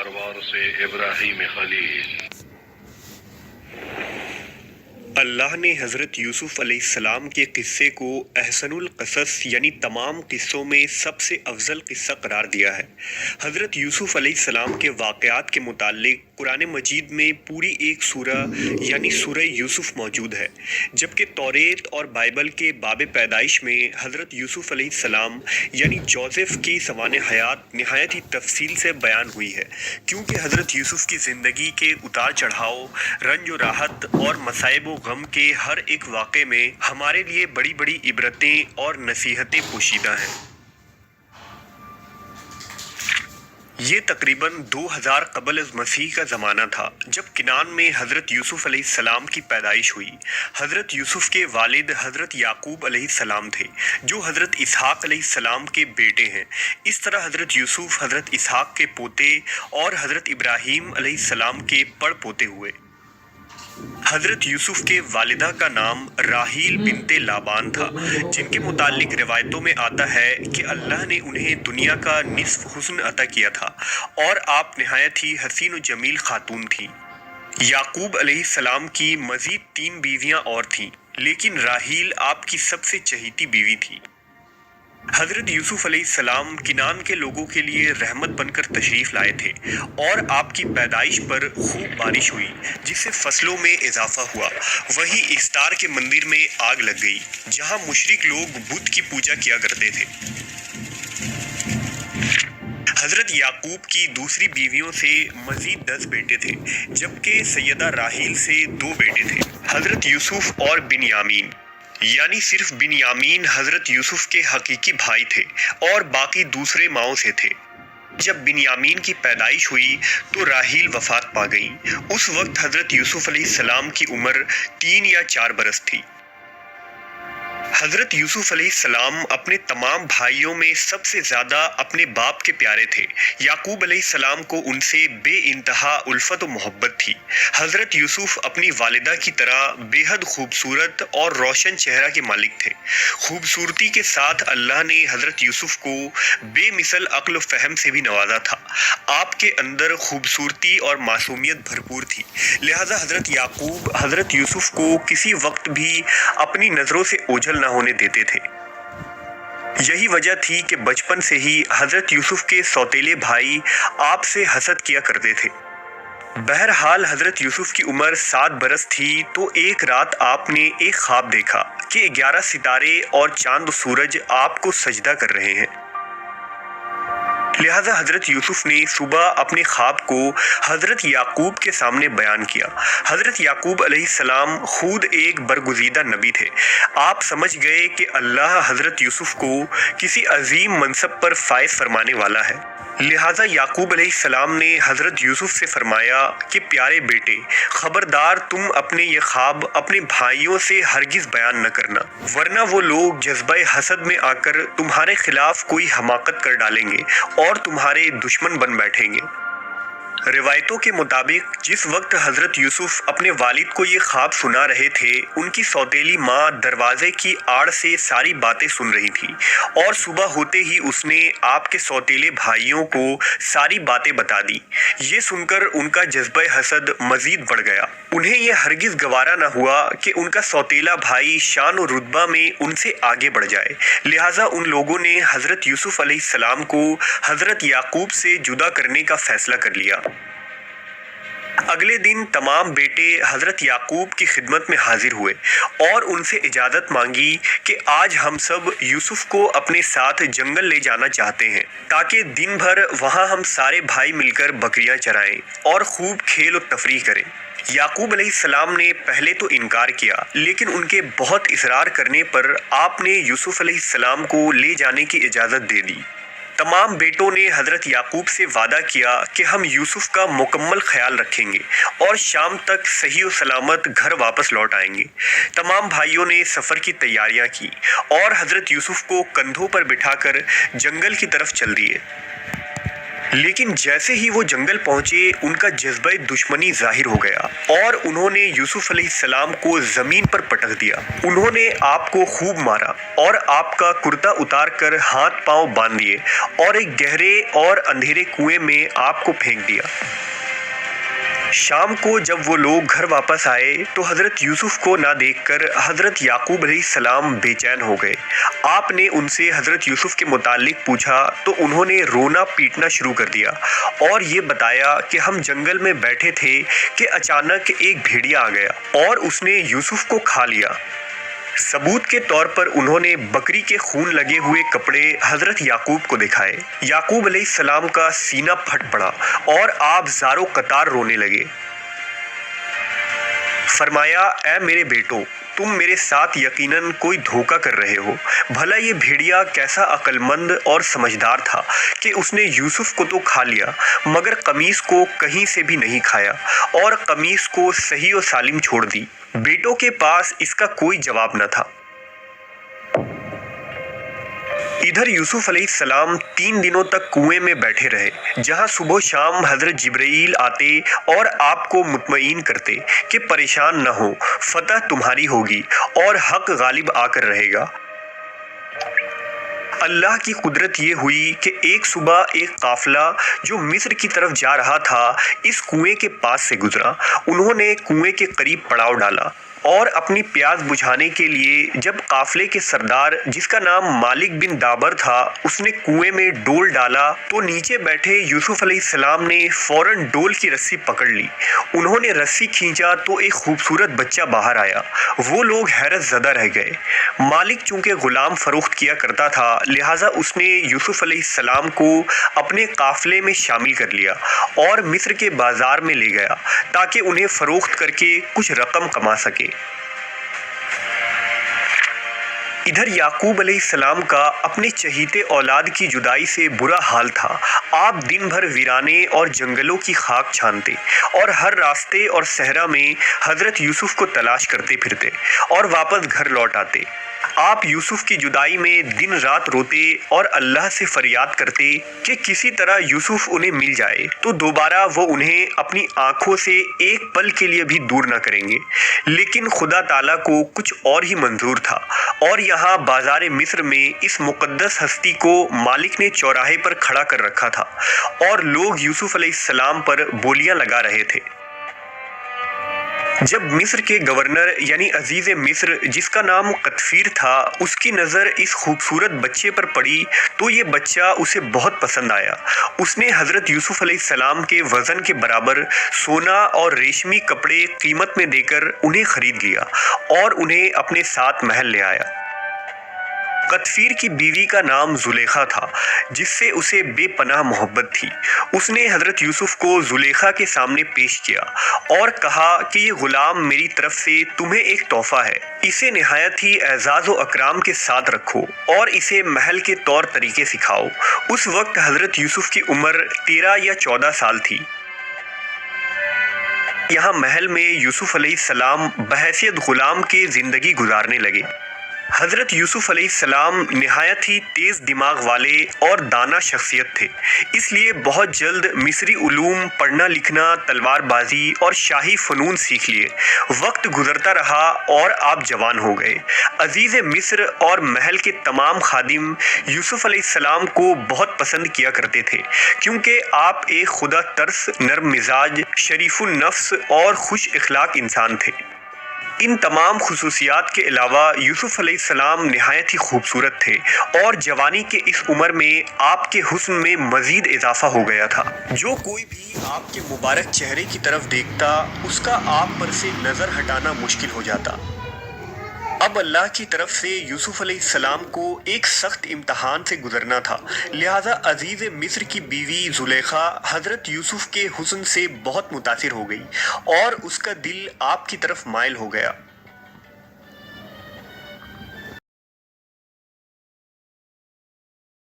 कारवार से इब्राहिम खलील। अल्लाह ने हज़रत यूसुफ़ अलैहिस्सलाम के क़िस्से को अहसनुल क़सस यानी तमाम क़िस्सों में सबसे अफ़ज़ल क़िस्सा करार दिया है। हज़रत यूसुफ़ अलैहिस्सलाम के वाक़यात के मुताल्लिक़ कुरान मजीद में पूरी एक सूरह यानी सूरह यूसुफ़ मौजूद है, जबकि तौरेत और बाइबल के बाब पैदाइश में हज़रत यूसुफ़ अलैहिस्सलाम यानी जोसेफ़ की सवाने हयात नहायत ही तफसील से बयान हुई है, क्योंकि हज़रत यूसुफ़ की ज़िंदगी के उतार चढ़ाव, रंज व राहत और मसाइब व गम के हर एक वाक़े में हमारे लिए बड़ी बड़ी इबरतें और नसीहतें पोशीदा हैं। ये तकरीबन 2000 क़ब्ल अज़ मसीह का ज़माना था जब किनान में हज़रत यूसुफ़ अलैहिस्सलाम की पैदाइश हुई। हज़रत यूसुफ़ के वालिद हज़रत याकूब अलैहिस्सलाम थे, जो हज़रत इसहाक़ अलैहिस्सलाम के बेटे हैं। इस तरह हज़रत यूसुफ़ हज़रत इसहाक़ के पोते और हज़रत इब्राहीम अलैहिस्सलाम के पड़ पोते हुए। हज़रत यूसुफ़ के वालिदा का नाम राहील बिनते लाबान था, जिनके मुताल्लिक़ रिवायतों में आता है कि अल्लाह ने उन्हें दुनिया का निस्फ़ हुस्न अता किया था और आप नहायत ही हसीन व जमील खातून थीं। याकूब अलैहिस्सलाम की मज़ीद 3 बीवियाँ और थीं, लेकिन राहील आपकी सबसे चहीती बीवी थी। हज़रत यूसुफ़ अलैहिस्सलाम किनान के लोगों के लिए रहमत बनकर तशरीफ़ लाए थे और आपकी पैदाइश पर खूब बारिश हुई, जिससे फसलों में इजाफा हुआ। वहीं इस्तार के मंदिर में आग लग गई, जहां मुशरिक लोग बुत की पूजा किया करते थे। हज़रत याकूब की दूसरी बीवियों से मज़ीद 10 बेटे थे, जबकि सैयदा राहील से 2 बेटे थे, हज़रत यूसुफ़ और बिन्यामीन। यानी सिर्फ बिन्यामीन हज़रत यूसुफ़ के हकीकी भाई थे और बाकी दूसरे माओं से थे। जब बिन्यामीन की पैदाइश हुई तो राहील वफ़ात पा गई। उस वक्त हज़रत यूसुफ़ अलैहिस्सलाम की उम्र 3 या 4 बरस थी। हज़रत यूसुफ़ अलैहिस्सलाम अपने तमाम भाइयों में सबसे ज़्यादा अपने बाप के प्यारे थे। याकूब अलैहिस्सलाम को उनसे बेइंतहा उल्फत व मोहब्बत थी। हज़रत यूसुफ़ अपनी वालिदा की तरह बेहद खूबसूरत और रोशन चेहरा के मालिक थे। खूबसूरती के साथ अल्लाह ने हज़रत यूसुफ़ को बेमिसल अक्ल व फ़हम से भी नवाजा था। आपके अंदर खूबसूरती और मासूमियत भरपूर थी, लिहाजा हज़रत याकूब हज़रत यूसुफ़ को किसी वक्त भी अपनी नज़रों से ओझल न होने देते थे। यही वजह थी कि बचपन से ही हज़रत यूसुफ़ के सौतेले भाई आपसे हसद किया करते थे। बहरहाल हज़रत यूसुफ़ की उम्र 7 बरस थी तो एक रात आपने एक ख्वाब देखा कि 11 सितारे और चांद सूरज आपको सजदा कर रहे हैं। लिहाजा हज़रत यूसुफ़ ने सुबह अपने ख्वाब को हज़रत याकूब के सामने बयान किया। हज़रत याकूब अलैहिस्सलाम खुद एक बरगुज़ीदा नबी थे। आप समझ गए कि अल्लाह हज़रत यूसुफ़ को किसी अजीम मनसब पर फाइज़ फरमाने वाला है। लिहाजा याकूब अलैहिस्सलाम ने हज़रत यूसुफ़ से फरमाया कि प्यारे बेटे, ख़बरदार तुम अपने ये ख्वाब अपने भाइयों से हरगिज़ बयान न करना, वरना वो लोग जज्बे हसद में आकर तुम्हारे खिलाफ कोई हमाकत कर डालेंगे और तुम्हारे दुश्मन बन बैठेंगे। रिवायतों के मुताबिक जिस वक्त हज़रत यूसुफ़ अपने वालिद को ये ख्वाब सुना रहे थे, उनकी सौतेली माँ दरवाजे की आड़ से सारी बातें सुन रही थी और सुबह होते ही उसने आपके सौतेले भाइयों को सारी बातें बता दी। ये सुनकर उनका जज्बे हसद मज़ीद बढ़ गया। उन्हें यह हरगिज़ गवारा न हुआ कि उनका सौतेला भाई शान और रुतबा में उनसे आगे बढ़ जाए। लिहाजा उन लोगों ने हज़रत यूसुफ़ अलैहिस्सलाम को हज़रत याकूब से जुदा करने का फ़ैसला कर लिया। अगले दिन तमाम बेटे हज़रत याकूब की खिदमत में हाजिर हुए और उनसे इजाज़त मांगी कि आज हम सब यूसुफ़ को अपने साथ जंगल ले जाना चाहते हैं, ताकि दिन भर वहाँ हम सारे भाई मिलकर बकरियां चराएं और खूब खेल और तफरीह करें। याकूब अलैहिस्सलाम ने पहले तो इनकार किया, लेकिन उनके बहुत इसरार करने पर आपने यूसुफ़ अलैहिस्सलाम को ले जाने की इजाज़त दे दी। तमाम बेटों ने हज़रत याकूब से वादा किया कि हम यूसुफ़ का मुकम्मल ख्याल रखेंगे और शाम तक सही और सलामत घर वापस लौट आएंगे। तमाम भाइयों ने सफ़र की तैयारियां की और हज़रत यूसुफ़ को कंधों पर बिठाकर जंगल की तरफ चल दिए। لیکن جیسے ہی وہ جنگل پہنچے ان کا جذبہ دشمنی ظاہر ہو گیا اور انہوں نے یوسف علیہ السلام کو زمین پر پٹک دیا۔ انہوں نے آپ کو خوب مارا اور آپ کا کرتا اتار کر ہاتھ پاؤں باندھ دیے اور ایک گہرے اور اندھیرے کنویں میں آپ کو پھینک دیا۔ شام کو جب وہ لوگ گھر واپس آئے تو حضرت یوسف کو نہ دیکھ کر حضرت یعقوب علیہ السلام بے چین ہو گئے۔ آپ نے ان سے حضرت یوسف کے متعلق پوچھا تو انہوں نے رونا پیٹنا شروع کر دیا اور یہ بتایا کہ ہم جنگل میں بیٹھے تھے کہ اچانک ایک بھیڑیا آ گیا اور اس نے یوسف کو کھا لیا۔ ثبوت کے طور پر انہوں نے بکری کے خون لگے ہوئے کپڑے حضرت یعقوب کو دکھائے۔ یعقوب علیہ السلام کا سینہ پھٹ پڑا اور آپ زار و قطار رونے لگے۔ فرمایا، اے میرے بیٹو، تم میرے ساتھ یقیناً کوئی دھوکہ کر رہے ہو۔ بھلا یہ بھیڑیا کیسا عقل مند اور سمجھدار تھا کہ اس نے یوسف کو تو کھا لیا مگر قمیص کو کہیں سے بھی نہیں کھایا اور قمیص کو صحیح و سالم چھوڑ دی۔ بیٹوں کے پاس اس کا کوئی جواب نہ تھا۔ ادھر یوسف علیہ السلام 3 دنوں تک کنویں میں بیٹھے رہے، جہاں صبح و شام حضرت جبرائیل آتے اور آپ کو مطمئن کرتے کہ پریشان نہ ہو، فتح تمہاری ہوگی اور حق غالب آ کر رہے گا۔ اللہ کی قدرت یہ ہوئی کہ ایک صبح ایک قافلہ جو مصر کی طرف جا رہا تھا اس کنویں کے پاس سے گزرا۔ انہوں نے کنویں کے قریب پڑاؤ ڈالا اور اپنی پیاس بجھانے کے لیے جب قافلے کے سردار جس کا نام مالک بن دابر تھا اس نے کنویں میں ڈول ڈالا تو نیچے بیٹھے یوسف علیہ السلام نے فوراً ڈول کی رسی پکڑ لی۔ انہوں نے رسی کھینچا تو ایک خوبصورت بچہ باہر آیا۔ وہ لوگ حیرت زدہ رہ گئے۔ مالک چونکہ غلام فروخت کیا کرتا تھا لہٰذا اس نے یوسف علیہ السلام کو اپنے قافلے میں شامل کر لیا اور مصر کے بازار میں لے گیا تاکہ انہیں فروخت کر کے کچھ رقم کما سکے۔ ادھر یعقوب علیہ السلام کا اپنے چہیتے اولاد کی جدائی سے برا حال تھا۔ آپ دن بھر ویرانے اور جنگلوں کی خاک چھانتے اور ہر راستے اور صحرا میں حضرت یوسف کو تلاش کرتے پھرتے اور واپس گھر لوٹ آتے۔ آپ یوسف کی جدائی میں دن رات روتے اور اللہ سے فریاد کرتے کہ کسی طرح یوسف انہیں مل جائے تو دوبارہ وہ انہیں اپنی آنکھوں سے ایک پل کے لیے بھی دور نہ کریں گے۔ لیکن خدا تعالیٰ کو کچھ اور ہی منظور تھا اور یہاں بازار مصر میں اس مقدس ہستی کو مالک نے چوراہے پر کھڑا کر رکھا تھا اور لوگ یوسف علیہ السلام پر بولیاں لگا رہے تھے۔ جب مصر کے گورنر یعنی عزیز مصر جس کا نام قطفیر تھا اس کی نظر اس خوبصورت بچے پر پڑی تو یہ بچہ اسے بہت پسند آیا۔ اس نے حضرت یوسف علیہ السلام کے وزن کے برابر سونا اور ریشمی کپڑے قیمت میں دے کر انہیں خرید لیا اور انہیں اپنے ساتھ محل لے آیا۔ قطفیر کی بیوی کا نام زلیخا تھا جس سے اسے بے پناہ محبت تھی۔ اس نے حضرت یوسف کو زلیخا کے سامنے پیش کیا اور کہا کہ یہ غلام میری طرف سے تمہیں ایک تحفہ ہے، اسے نہایت ہی اعزاز و اکرام کے ساتھ رکھو اور اسے محل کے طور طریقے سکھاؤ۔ اس وقت حضرت یوسف کی عمر 13 یا 14 سال تھی۔ یہاں محل میں یوسف علیہ السلام بحیثیت غلام کے زندگی گزارنے لگے۔ حضرت یوسف علیہ السلام نہایت ہی تیز دماغ والے اور دانا شخصیت تھے، اس لیے بہت جلد مصری علوم، پڑھنا لکھنا، تلوار بازی اور شاہی فنون سیکھ لیے۔ وقت گزرتا رہا اور آپ جوان ہو گئے۔ عزیز مصر اور محل کے تمام خادم یوسف علیہ السلام کو بہت پسند کیا کرتے تھے کیونکہ آپ ایک خدا ترس، نرم مزاج، شریف النفس اور خوش اخلاق انسان تھے۔ ان تمام خصوصیات کے علاوہ یوسف علیہ السلام نہایت ہی خوبصورت تھے اور جوانی کے اس عمر میں آپ کے حسن میں مزید اضافہ ہو گیا تھا۔ جو کوئی بھی آپ کے مبارک چہرے کی طرف دیکھتا اس کا آپ پر سے نظر ہٹانا مشکل ہو جاتا۔ اب اللہ کی طرف سے یوسف علیہ السلام کو ایک سخت امتحان سے گزرنا تھا، لہٰذا عزیز مصر کی بیوی زلیخا حضرت یوسف کے حسن سے بہت متاثر ہو گئی اور اس کا دل آپ کی طرف مائل ہو گیا۔